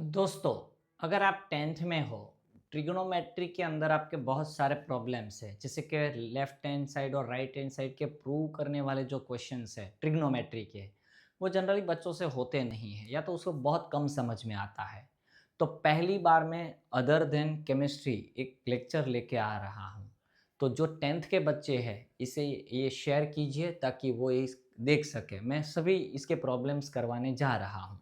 दोस्तों, अगर आप 10th में हो, ट्रिग्नोमेट्री के अंदर आपके बहुत सारे प्रॉब्लम्स हैं, जैसे कि लेफ्ट हैंड साइड और राइट हैंड साइड के प्रूव करने वाले जो क्वेश्चंस हैं ट्रिग्नोमेट्री के, वो जनरली बच्चों से होते नहीं हैं या तो उसको बहुत कम समझ में आता है। तो पहली बार मैं अदर देन केमिस्ट्री एक लेक्चर लेके आ रहा हूँ। तो जो 10th के बच्चे हैं, इसे ये शेयर कीजिए ताकि वो इस देख सकें। मैं सभी इसके प्रॉब्लम्स करवाने जा रहा हूँ।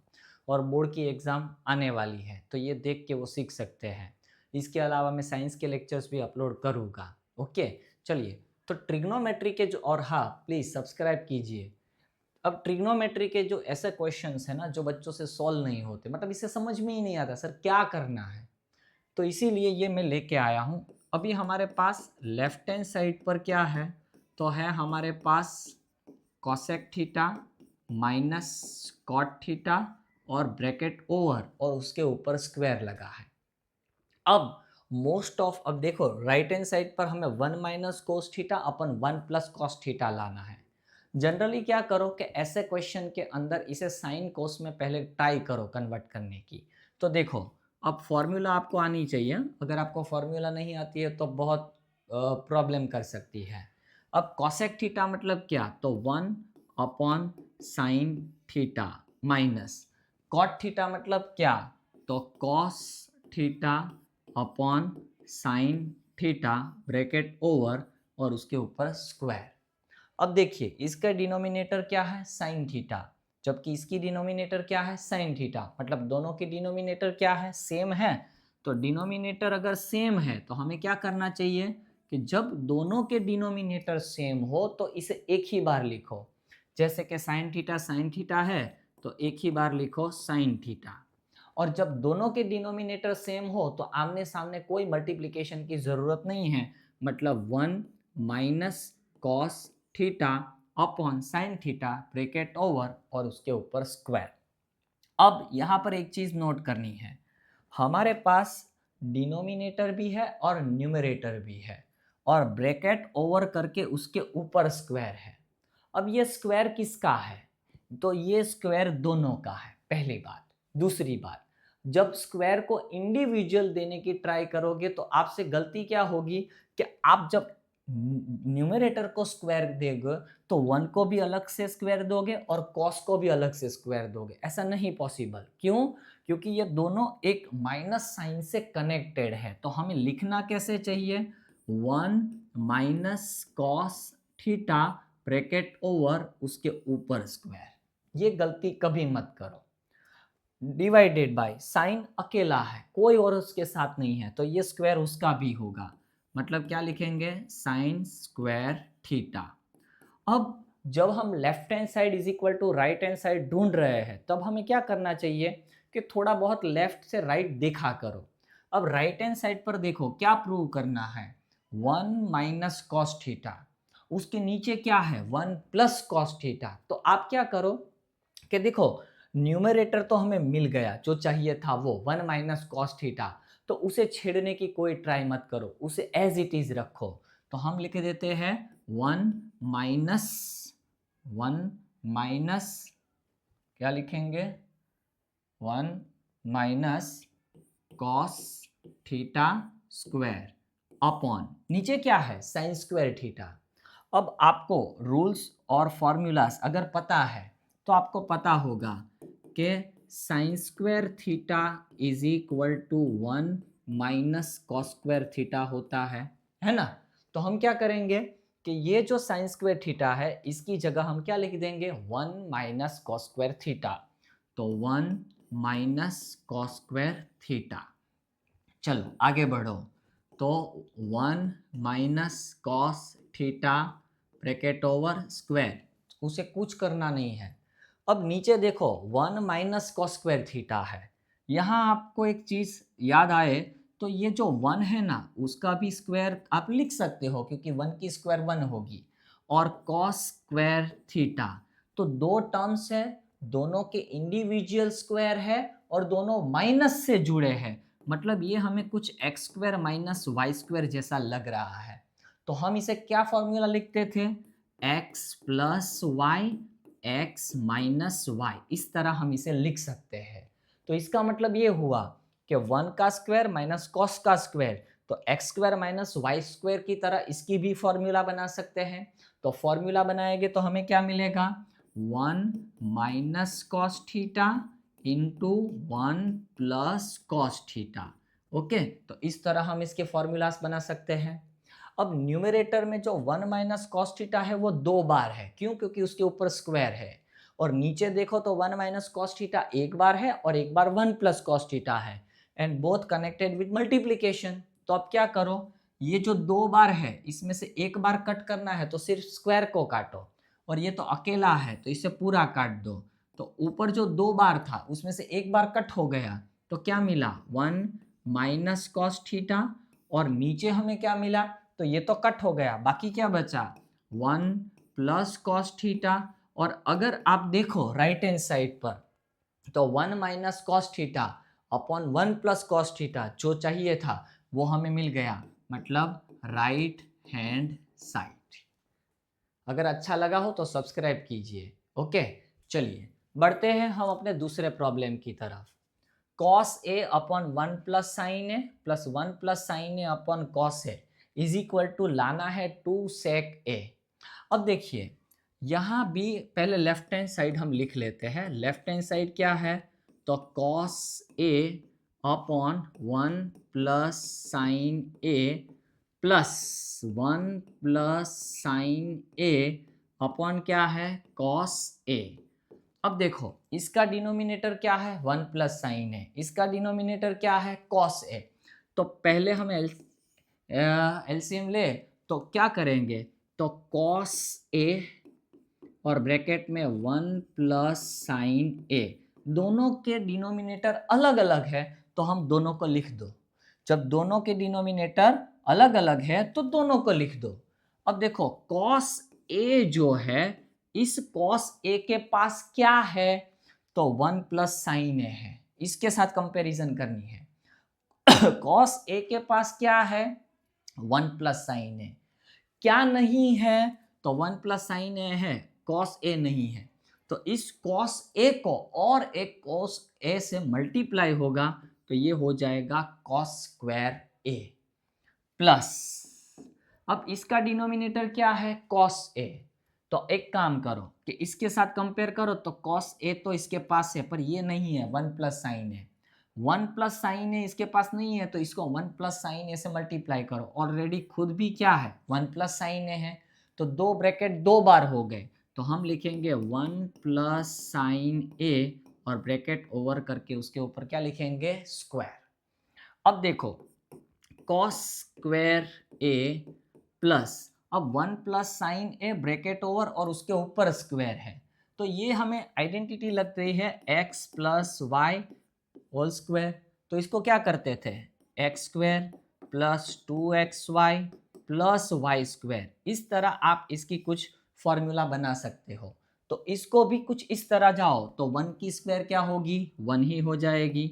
और बोर्ड की एग्ज़ाम आने वाली है, तो ये देख के वो सीख सकते हैं। इसके अलावा मैं साइंस के लेक्चर्स भी अपलोड करूँगा। ओके, चलिए। तो ट्रिग्नोमेट्री के जो और हाँ, प्लीज़ सब्सक्राइब कीजिए। अब ट्रिग्नोमेट्री के जो ऐसे क्वेश्चंस हैं ना, जो बच्चों से सॉल्व नहीं होते, मतलब इसे समझ में ही नहीं आता सर क्या करना है। तो इसीलिए ये मैं लेके आया हूँ। अभी हमारे पास लेफ्ट हैंड साइड पर क्या है, तो है हमारे पास cosec theta minus cot theta और ब्रैकेट ओवर और उसके ऊपर स्क्वायर लगा है। अब मोस्ट ऑफ अब देखो राइट हैंड साइड पर हमें 1 - कोस थीटा अपन 1 + कॉस थीटा लाना है। जनरली क्या करो कि ऐसे क्वेश्चन के अंदर इसे साइन कोस में पहले ट्राई करो कन्वर्ट करने की। तो देखो, अब फॉर्मूला आपको आनी चाहिए। अगर आपको फॉर्मूला नहीं आती है तो बहुत प्रॉब्लम कर सकती है। अब कॉसेक थीटा मतलब क्या, तो 1/साइन थीटा माइनस कॉट थीटा मतलब क्या, तो cos theta upon sine theta bracket over और उसके ऊपर स्क्वायर। अब देखिए, इसका डिनोमिनेटर क्या है, साइन थीटा, जबकि इसकी डिनोमिनेटर क्या है, साइन थीटा। मतलब दोनों के डिनोमिनेटर क्या है, सेम है। तो डिनोमिनेटर अगर सेम है तो हमें क्या करना चाहिए कि जब दोनों के डिनोमिनेटर सेम हो तो इसे एक ही बार लिखो। जैसे कि साइन थीटा है तो एक ही बार लिखो साइन थीटा। और जब दोनों के डिनोमिनेटर सेम हो तो आमने सामने कोई मल्टीप्लिकेशन की ज़रूरत नहीं है। मतलब 1 - cos theta upon sine theta bracket over और उसके ऊपर स्क्वायर। अब यहाँ पर एक चीज़ नोट करनी है, हमारे पास डिनोमिनेटर भी है और न्यूमरेटर भी है और ब्रैकेट ओवर करके उसके ऊपर स्क्वायर है। अब ये स्क्वायर किसका है, तो ये स्क्वायर दोनों का है, पहली बात। दूसरी बात, जब स्क्वायर को इंडिविजुअल देने की ट्राई करोगे तो आपसे गलती क्या होगी कि आप जब न्यूमरेटर को स्क्वायर देगे तो 1 को भी अलग से स्क्वायर दोगे और कॉस को भी अलग से स्क्वायर दोगे। ऐसा नहीं पॉसिबल। क्यों? क्योंकि ये दोनों एक माइनस साइन से कनेक्टेड है। तो हमें लिखना कैसे चाहिए, 1 - कॉस थीटा ब्रैकेट ओवर उसके ऊपर स्क्वायर। ये गलती कभी मत करो। डिवाइडेड बाय साइन अकेला है, कोई और उसके साथ नहीं है, तो ये स्क्वायर उसका भी होगा। मतलब क्या लिखेंगे, साइन स्क्वायर थीटा। अब जब हम left hand side is equal to right hand side ढूंढ रहे हैं तब हमें क्या करना चाहिए कि थोड़ा बहुत लेफ्ट से राइट देखा करो। अब राइट हैंड साइड पर देखो क्या प्रूव करना है, 1 - कॉस थीटा, उसके नीचे क्या है, 1 + कॉस थीटा। तो आप क्या करो कि देखो, न्यूमरेटर तो हमें मिल गया, जो चाहिए था वो 1 - कॉस थीटा। तो उसे छेड़ने की कोई ट्राई मत करो, उसे एज इट इज रखो। तो हम लिख देते हैं 1 - क्या लिखेंगे, 1 - कॉस थीटा स्क्वायर अपॉन नीचे क्या है, साइन स्क्वायर थीटा। अब आपको रूल्स और फॉर्मूलास अगर पता है तो आपको पता होगा कि sine square theta is equal to 1 - cos square theta होता है ना। तो हम क्या करेंगे कि ये जो साइन स्क्वायर थीटा है इसकी जगह हम क्या लिख देंगे, 1 - कॉस स्क्वायर थीटा। तो 1 - कॉस स्क्वायर थीटा। चलो आगे बढ़ो। तो 1 - cos theta bracket over square, उसे कुछ करना नहीं है। अब नीचे देखो 1 - कॉस स्क्वायर थीटा है। यहाँ आपको एक चीज़ याद आए तो ये जो 1 है ना उसका भी स्क्वायर आप लिख सकते हो, क्योंकि 1 की स्क्वायर 1 होगी। और कॉस स्क्वायर थीटा, तो दो टर्म्स है, दोनों के इंडिविजुअल स्क्वायर है और दोनों माइनस से जुड़े हैं। मतलब ये हमें कुछ x square minus y square जैसा लग रहा है। तो हम इसे क्या फॉर्मूला लिखते थे, x plus y x minus y, इस तरह हम इसे लिख सकते हैं। तो इसका मतलब ये हुआ कि 1 का स्क्वायर माइनस कॉस का स्क्वायर, तो x square minus y square की तरह इसकी भी फॉर्मूला बना सकते हैं। तो फॉर्मूला बनाएंगे तो हमें क्या मिलेगा, 1 minus cos theta into 1 plus cos theta. Okay, तो इस तरह हम इसके फॉर्मूलास बना सकते हैं। अब न्यूमरेटर में जो 1 माइनस कॉस थीटा है वो 2 बार है, क्यों, क्योंकि उसके ऊपर स्क्वायर है। और नीचे देखो तो 1 माइनस कॉस थीटा एक बार है और एक बार 1 प्लस कॉस थीटा है, and both connected with multiplication. तो अब क्या करो, ये जो 2 बार है इसमें से एक बार कट करना है तो सिर्फ स्क्वायर को काटो, और ये तो अकेला है तो इसे पूरा काट दो। तो ऊपर जो 2 बार था उसमें से एक बार कट हो गया, तो क्या मिला, 1 माइनस कॉस थीटा, और नीचे हमें क्या मिला, तो ये तो कट हो गया, बाकी क्या बचा, 1 प्लस कॉस थीटा। और अगर आप देखो राइट हैंड साइड पर, तो 1 minus cos theta upon 1 plus cos theta जो चाहिए था वो हमें मिल गया, मतलब राइट हैंड साइड। अगर अच्छा लगा हो तो सब्सक्राइब कीजिए। ओके, चलिए बढ़ते हैं हम अपने दूसरे प्रॉब्लम की तरफ। cos a upon 1 plus sine a plus 1 plus sine a upon cos a is equal to लाना है 2 sec a। अब देखिए यहाँ भी पहले लेफ्ट हैंड साइड हम लिख लेते हैं। लेफ्ट हैंड साइड क्या है, तो cos a upon 1 plus sine a plus 1 plus sine a upon क्या है, cos a। अब देखो इसका डिनोमिनेटर क्या है, 1 प्लस साइन है, इसका डिनोमिनेटर क्या है, cos a। तो पहले हम एलसीएम ले, तो क्या करेंगे, तो cos a और ब्रैकेट में 1 प्लस साइन a, दोनों के डिनोमिनेटर अलग अलग है तो हम दोनों को लिख दो। जब दोनों के डिनोमिनेटर अलग अलग है तो दोनों को लिख दो। अब देखो cos a जो है, इस cos a के पास क्या है, तो 1 प्लस साइन a है, इसके साथ कंपैरिजन करनी है। cos a के पास क्या है, 1 प्लस साइन a। क्या नहीं है, तो 1 प्लस साइन a है, cos a नहीं है। तो इस cos a को और एक cos a से मल्टीप्लाई होगा तो ये हो जाएगा cos स्क्वायर a प्लस, अब इसका डिनोमिनेटर क्या है, cos a। तो एक काम करो कि इसके साथ कंपेयर करो, तो cos a तो इसके पास है पर ये नहीं है, 1 प्लस साइन है। 1 प्लस साइन है इसके पास नहीं है तो इसको 1 प्लस साइन ए से मल्टीप्लाई करो। ऑलरेडी खुद भी क्या है, 1 प्लस साइन ए है, तो दो ब्रैकेट 2 बार हो गए, तो हम लिखेंगे 1 प्लस साइन ए और ब्रैकेट ओवर करके उसके ऊपर क्या लिखेंगे, स्क्वायर। अब देखो cos स्क्वायर a प्लस, अब 1 plus sine A bracket over और उसके ऊपर स्क्वायर है, तो ये हमें आइडेंटिटी लग रही है x plus y whole square. तो इसको क्या करते थे, x square plus 2xy plus y square, इस तरह आप इसकी कुछ फॉर्मूला बना सकते हो। तो इसको भी कुछ इस तरह जाओ तो 1 की स्क्वायर क्या होगी, 1 ही हो जाएगी,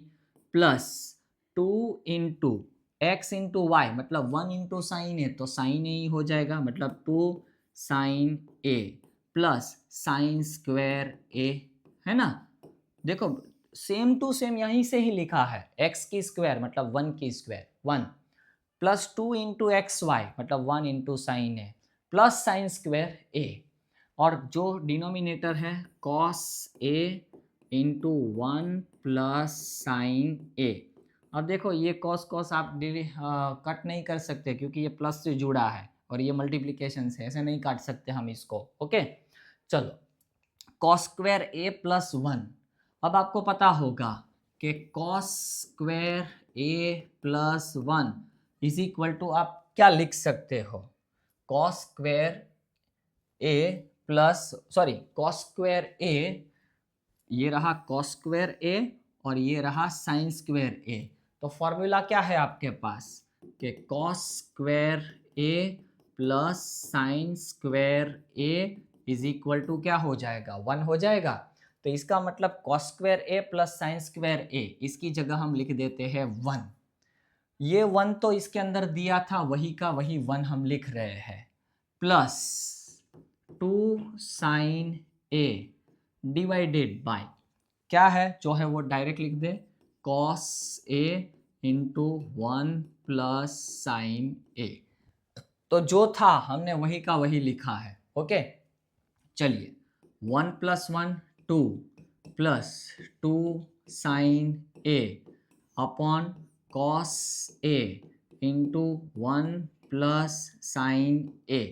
plus 2 into x into y, मतलब 1 इंटू साइन है तो साइन ए ही हो जाएगा, मतलब 2 sign a plus sine square ए, है ना। देखो सेम टू सेम यहीं से ही लिखा है, x की स्क्वायर मतलब 1 की square 1 plus 2 into x y मतलब 1 into sine a plus sine square a, और जो डिनोमिनेटर है cos a into 1 plus sine a. अब देखो ये cos आप कट नहीं कर सकते क्योंकि ये प्लस से जुड़ा है और ये मल्टीप्लीकेशन से, ऐसे नहीं काट सकते हम इसको। ओके चलो, cos स्क्वायर a प्लस 1। अब आपको पता होगा कि cos square a plus 1 is equal to आप क्या लिख सकते हो, cos square a plus cos square a, ये रहा cos स्क्वायर a और ये रहा साइन स्क्वायर a। तो फॉर्मूला क्या है आपके पास कि cos square a plus sine square a is equal to क्या हो जाएगा, 1 हो जाएगा। तो इसका मतलब cos square a plus sine square a, इसकी जगह हम लिख देते हैं 1। ये 1 तो इसके अंदर दिया था, वही का वही 1 हम लिख रहे हैं, plus 2 sine a divided by क्या है जो है वो डायरेक्ट लिख दे, cos A into 1 plus sine A। तो जो था हमने वही का वही लिखा है। ओके, चलिए 1 plus 1 2 plus 2 sine A upon cos A into 1 plus sine A।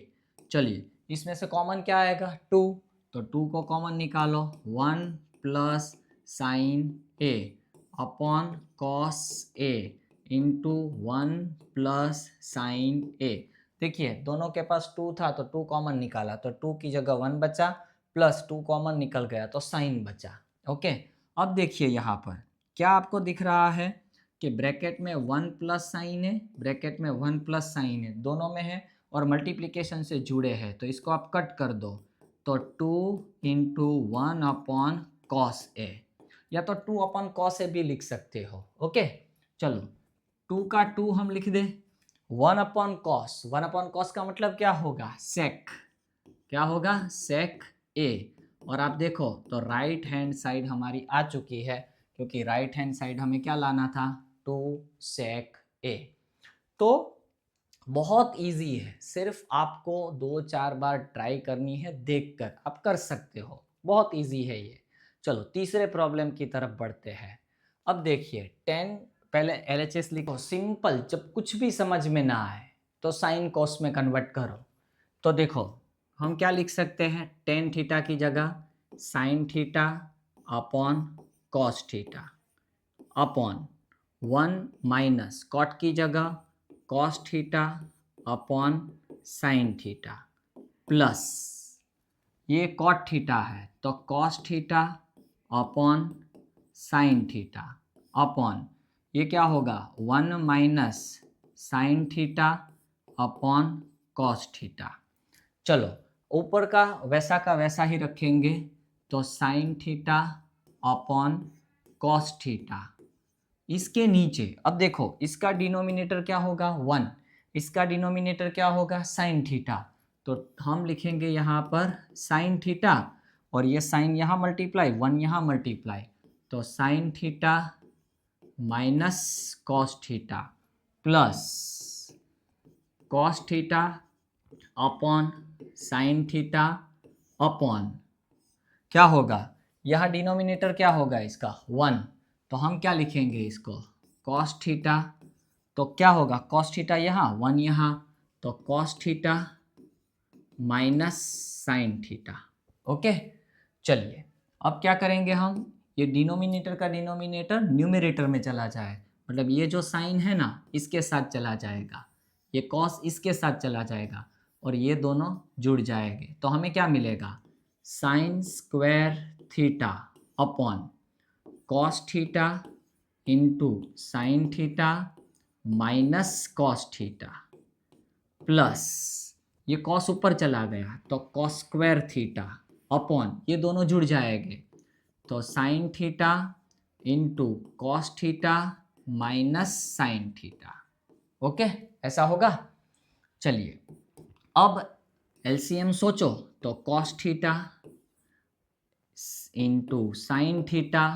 चलिए इसमें से कॉमन क्या आएगा, 2, तो 2 को कॉमन निकालो, 1 plus sine A upon cos A into 1 plus sine A। देखिए दोनों के पास 2 था तो 2 कॉमन निकाला, तो 2 की जगह 1 बचा, प्लस 2 कॉमन निकल गया तो साइन बचा। ओके, अब देखिए यहाँ पर क्या आपको दिख रहा है कि ब्रैकेट में 1 प्लस साइन है, ब्रैकेट में 1 प्लस साइन है, दोनों में है और मल्टीप्लिकेशन से जुड़े हैं, तो इसको आप कट कर दो, तो 2 इंटू 1 अपॉन कॉस ए, या तो 2 अपॉन कॉस ए भी लिख सकते हो। ओके, चलो 2 का 2 हम लिख दे, 1 अपॉन कॉस, 1 अपॉन कॉस का मतलब क्या होगा, सेक, क्या होगा, सेक ए। और आप देखो तो राइट हैंड साइड हमारी आ चुकी है, क्योंकि राइट हैंड साइड हमें क्या लाना था, 2 सेक ए। तो बहुत इजी है, सिर्फ आपको 2-4 बार ट्राई करनी है, देखकर आप कर सकते हो, बहुत इजी है ये। चलो तीसरे प्रॉब्लम की तरफ बढ़ते हैं। अब देखिए 10, पहले LHS लिखो, सिंपल, जब कुछ भी समझ में ना आए तो साइन कॉस में कन्वर्ट करो। तो देखो हम क्या लिख सकते हैं, टेन थीटा की जगह sine theta upon cos theta upon 1 minus cot की जगह cos theta upon sine theta plus ये कॉट थीटा है तो cos theta upon sine theta upon ये क्या होगा 1 minus sine theta upon cos theta. चलो ऊपर का वैसा ही रखेंगे, तो sine theta upon cos theta. इसके नीचे अब देखो इसका डिनोमिनेटर क्या होगा 1, इसका डिनोमिनेटर क्या होगा साइन थीटा, तो हम लिखेंगे यहाँ पर साइन थीटा और ये साइन यहाँ मल्टीप्लाई 1 यहाँ मल्टीप्लाई, तो sine theta minus cos theta plus cos theta upon sine theta upon क्या होगा, यहाँ डिनोमिनेटर क्या होगा इसका 1, तो हम क्या लिखेंगे इसको कॉस थीटा, तो क्या होगा कॉस थीटा यहाँ 1 यहाँ, तो cos theta minus sine theta. Okay, चलिए अब क्या करेंगे हम, ये डिनोमिनेटर का डिनोमिनेटर न्यूमरेटर में चला जाए, मतलब ये जो साइन है ना इसके साथ चला जाएगा, ये कॉस इसके साथ चला जाएगा और ये दोनों जुड़ जाएंगे, तो हमें क्या मिलेगा sine square theta upon cos theta into sine theta minus cos theta plus ये कॉस ऊपर चला गया तो कॉस स्क्वायर थीटा अपॉन ये दोनों जुड़ जाएंगे, तो sine theta into cos theta minus sine theta. Okay, ऐसा होगा। चलिए अब एलसीएम सोचो, तो cos theta into sine theta.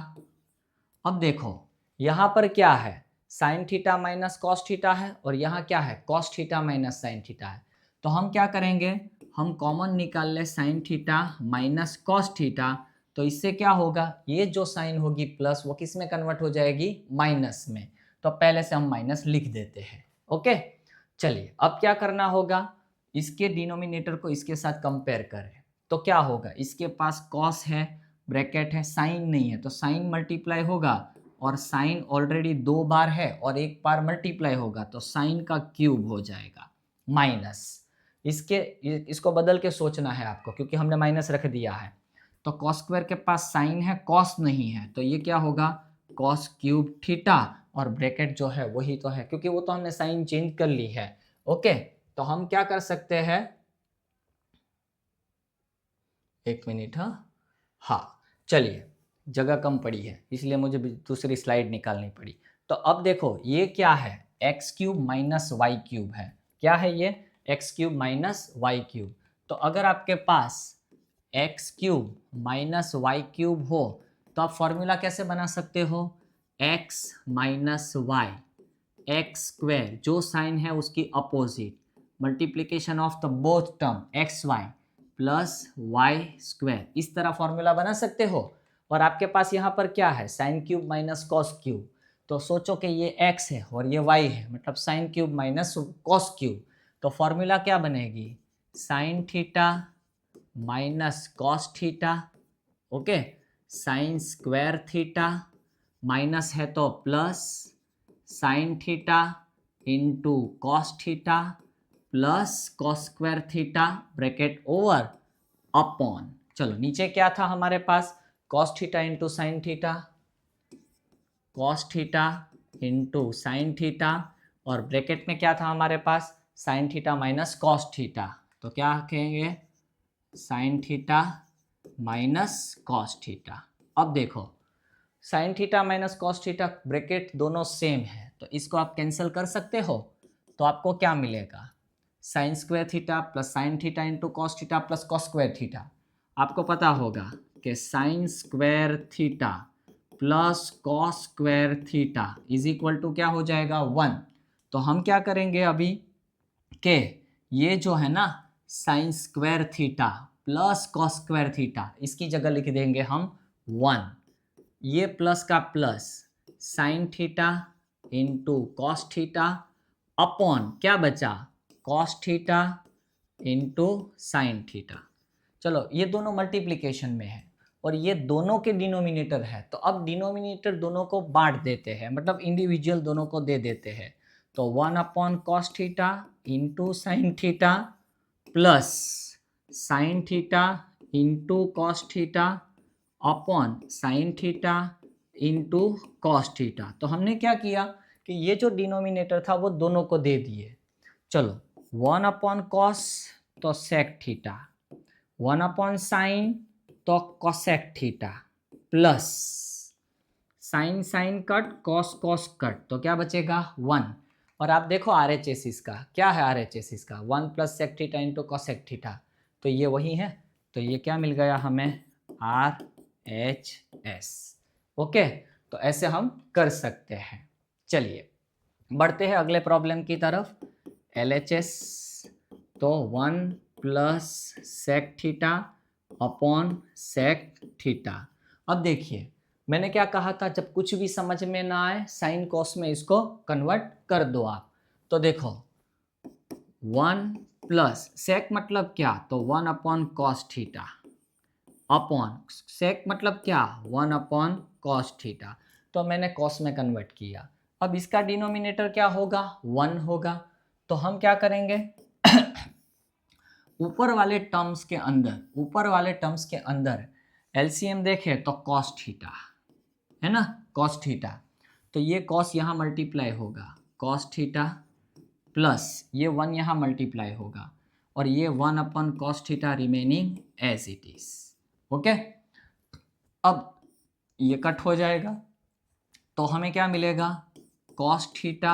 अब देखो यहाँ पर क्या है, sign theta minus cos theta है और यहाँ क्या है cos theta minus sine theta है, तो हम क्या करेंगे, हम कॉमन निकाल ले sign theta minus cos theta, तो इससे क्या होगा ये जो साइन होगी प्लस वो किस में कन्वर्ट हो जाएगी माइनस में, तो पहले से हम माइनस लिख देते हैं। ओके, चलिए अब क्या करना होगा, इसके डिनोमिनेटर को इसके साथ कंपेयर करें, तो क्या होगा इसके पास कॉस है ब्रैकेट है, साइन नहीं है, तो साइन मल्टीप्लाई होगा और साइन ऑलरेडी 2 बार है और 1 बार मल्टीप्लाई होगा, तो साइन का क्यूब हो जाएगा माइनस, इसको बदल के सोचना है आपको क्योंकि हमने माइनस रख दिया है, तो कॉस स्क्वायर के पास साइन है कॉस नहीं है, तो ये क्या होगा कॉस क्यूब थीटा और ब्रैकेट जो है वही तो है क्योंकि वो तो हमने साइन चेंज कर ली है। ओके, तो हम क्या कर सकते हैं, एक मिनट, हाँ चलिए जगह कम पड़ी है इसलिए मुझे दूसरी स्लाइड निकालनी पड़ी। तो अब देखो ये क्या है x cube minus y cube है, क्या है ये x cube minus y cube, तो अगर आपके पास x cube minus y cube हो तो आप फॉर्मूला कैसे बना सकते हो, x minus y x square, जो साइन है उसकी opposite, multiplication of the both term x y plus y square, इस तरह फॉर्मूला बना सकते हो। और आपके पास यहाँ पर क्या है, sign cube minus cos cube, तो सोचो कि ये x है और ये y है, मतलब sine cube minus cos cube, तो फॉर्मूला क्या बनेगी, sine theta minus cos theta, okay, sine square theta minus है तो plus sine theta into cos theta plus cos square theta bracket over upon, चलो नीचे क्या था हमारे पास, cos theta into sine theta, cos theta into sine theta, और bracket में क्या था हमारे पास, sine theta minus cos theta, तो क्या कहेंगे, sign theta minus cos theta. अब देखो sign theta minus cos theta bracket दोनों सेम है, तो इसको आप कैंसिल कर सकते हो, तो आपको क्या मिलेगा, sine square theta plus sine theta into cos theta plus cos square theta. आपको पता होगा कि sine square theta plus cos square theta is equal to क्या हो जाएगा, 1। तो हम क्या करेंगे अभी कि ये जो है ना sign square theta plus cos square theta, इसकी जगह लिख देंगे हम 1, ये प्लस का plus sine theta into cos theta upon क्या बचा, cos theta into sine theta. चलो ये दोनों मल्टीप्लिकेशन में है और ये दोनों के डिनोमिनेटर है, तो अब डिनोमिनेटर दोनों को बांट देते हैं, मतलब इंडिविजुअल दोनों को दे देते हैं, तो 1 upon cos theta into sine theta plus sine theta into cos theta upon sine theta into cos theta. तो हमने क्या किया कि ये जो डिनोमिनेटर था वो दोनों को दे दिए। चलो 1 अपॉन कॉस तो सेक थीटा, 1 अपॉन साइन तो cosec theta plus sine sine cut cos cos cut, तो क्या बचेगा 1। और आप देखो RHS इसका क्या है, RHS इसका 1 plus sec theta into cosec theta, तो ये वही है, तो ये क्या मिल गया हमें, RHS। ओके, तो ऐसे हम कर सकते हैं। चलिए बढ़ते हैं अगले प्रॉब्लम की तरफ। LHS तो 1 plus sec theta upon sec theta. अब देखिए मैंने क्या कहा था, जब कुछ भी समझ में ना आए साइन कॉस में इसको कन्वर्ट कर दो आप। तो देखो 1 प्लस सेक मतलब क्या, तो 1 upon cos theta upon sec मतलब क्या, 1 अपॉन कॉस थीटा, तो मैंने कॉस में कन्वर्ट किया। अब इसका डिनोमिनेटर क्या होगा, 1 होगा, तो हम क्या करेंगे ऊपर वाले टर्म्स के अंदर एलसीएम देखें तो कॉस थीटा है ना, कॉस थीटा, तो ये कॉस यहाँ मल्टीप्लाई होगा कॉस थीटा प्लस ये 1 यहाँ मल्टीप्लाई होगा और ये 1 upon cos theta remaining as it is. Okay, अब ये कट हो जाएगा तो हमें क्या मिलेगा, कॉस थीटा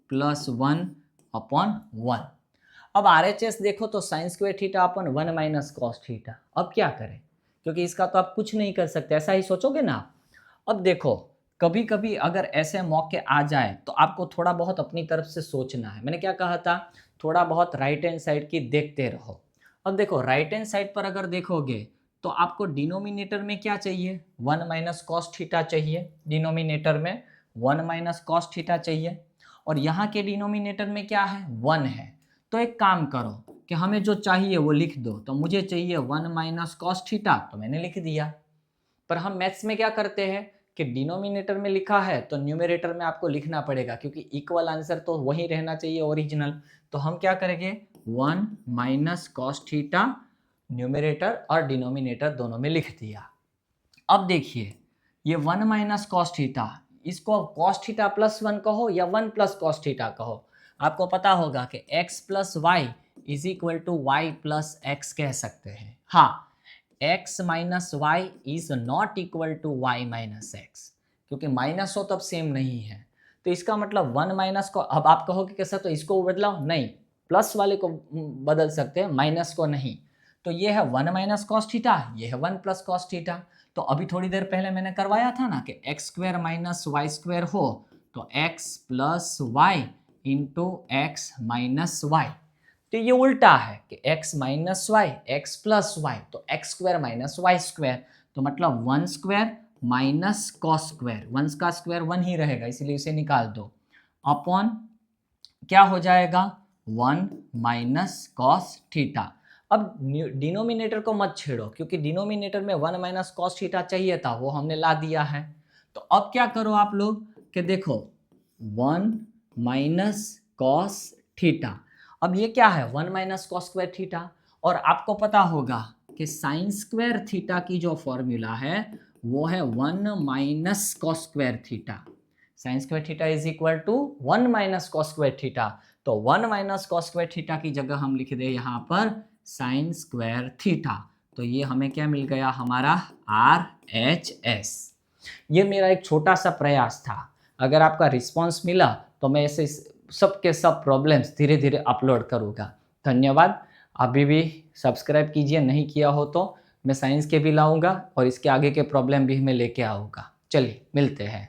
प्लस 1 अपॉन 1। अब RHS देखो तो sign square theta upon 1 minus cos theta. अब क्या करें, क्योंकि इसका तो आप कुछ नहीं कर सकते, ऐसा ही सोचोगे ना आप। अब देखो कभी कभी अगर ऐसे मौके आ जाए तो आपको थोड़ा बहुत अपनी तरफ से सोचना है। मैंने क्या कहा था, थोड़ा बहुत राइट हैंड साइड की देखते रहो। अब देखो राइट हैंड साइड पर अगर देखोगे तो आपको डिनोमिनेटर में क्या चाहिए, 1 माइनस कॉस थीटा चाहिए, डिनोमिनेटर में 1 माइनस कॉस थीटा चाहिए, और यहाँ के डिनोमिनेटर में क्या है, 1 है। तो एक काम करो कि हमें जो चाहिए वो लिख दो, तो मुझे चाहिए 1 माइनस कॉस थीटा, तो मैंने लिख दिया। पर हम मैथ्स में क्या करते हैं कि डिनोमिनेटर में लिखा है तो न्यूमरेटर में आपको लिखना पड़ेगा, क्योंकि इक्वल आंसर तो वही रहना चाहिए ओरिजिनल। तो हम क्या करेंगे, 1 माइनस कॉस थीटा न्यूमरेटर और डिनोमिनेटर दोनों में लिख दिया। अब देखिए ये 1 माइनस कॉस थीटा, इसको कॉस थीटा प्लस 1 कहो या 1 प्लस कॉस थीटा कहो, आपको पता होगा कि x plus y is equal to y plus x कह सकते हैं। हाँ, x minus y is not equal to y minus x, क्योंकि माइनस हो तब सेम नहीं है। तो इसका मतलब 1 माइनस को, अब आप कहोगे कैसा, तो इसको बदलाओ, नहीं, प्लस वाले को बदल सकते हैं, माइनस को नहीं। तो ये है 1 माइनस कॉस थीटा, ये है 1 प्लस कॉस थीटा। तो अभी थोड़ी देर पहले मैंने करवाया था ना कि x square minus y square हो तो x plus y into x minus y. तो ये उल्टा है कि x minus y x plus y, तो x square minus y square, तो मतलब 1 स्क्वायर माइनस कॉस स्क्वायर, 1 का स्क्वायर 1 ही रहेगा इसलिए इसे निकाल दो, अपॉन क्या हो जाएगा 1 माइनस कॉस थीटा। अब डिनोमिनेटर को मत छेड़ो क्योंकि डिनोमिनेटर में 1 माइनस कॉस थीटा चाहिए था, वो हमने ला दिया है। तो अब क्या करो आप लोग कि देखो 1 माइनस कॉस थीटा, अब ये क्या है 1 माइनस कॉस स्क्वायर थीटा, और आपको पता होगा कि साइन स्क्वायर थीटा की जो फॉर्मूला है वो है 1 minus cos square theta. Sine square theta is equal to 1 minus cos square theta, तो 1 माइनस कॉस स्क्वायर थीटा की जगह हम लिख दे यहाँ पर साइन स्क्वायर थीटा। तो ये हमें क्या मिल गया, हमारा RHS। ये मेरा एक छोटा सा प्रयास था। अगर आपका रिस्पांस मिला तो मैं ऐसे सब के सब प्रॉब्लम्स धीरे धीरे अपलोड करूँगा। धन्यवाद। अभी भी सब्सक्राइब कीजिए, नहीं किया हो तो। मैं साइंस के भी लाऊंगा और इसके आगे के प्रॉब्लम भी मैं लेके आऊँगा। चलिए मिलते हैं।